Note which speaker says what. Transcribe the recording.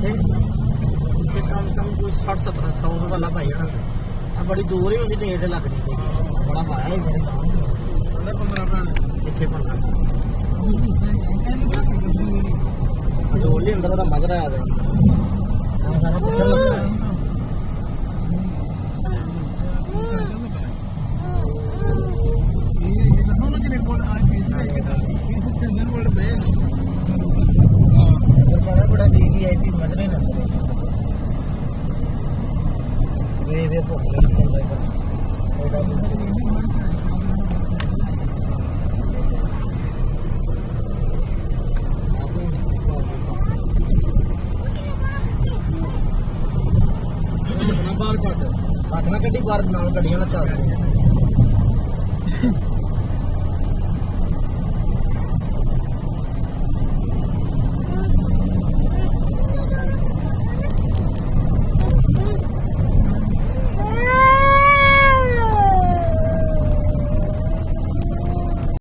Speaker 1: ਇੱਥੇ ਕਮ ਕੋਈ 60-70 100 ਵਾਲਾ ਭਾਈ ਜਾਣਾ ਆ ਬੜੀ ਦੂਰ ਹੀ ਹੁੰਦੀ ਨੇੜੇ ਲੱਗਦੀ ਪਈ ਬੜਾ ਪਾਇਆ ਹੀ ਬੜੇ ਕੰਮ 15 ਭੈਣ ਇੱਥੇ 15 ਅਡੋਲੀ ਅੰਦਰ ਦਾ ਮਗਰ ਆ ਗਿਆ ਆ ਸਾਰਾ ਪੱਥਰ ਲੱਗਾ ਹੈ सारा बड़ा वीवीआईपी मजरे ना वे भुख लगी बाहर हथ ना कड्डी बाहर नाल गड्डियां ना चल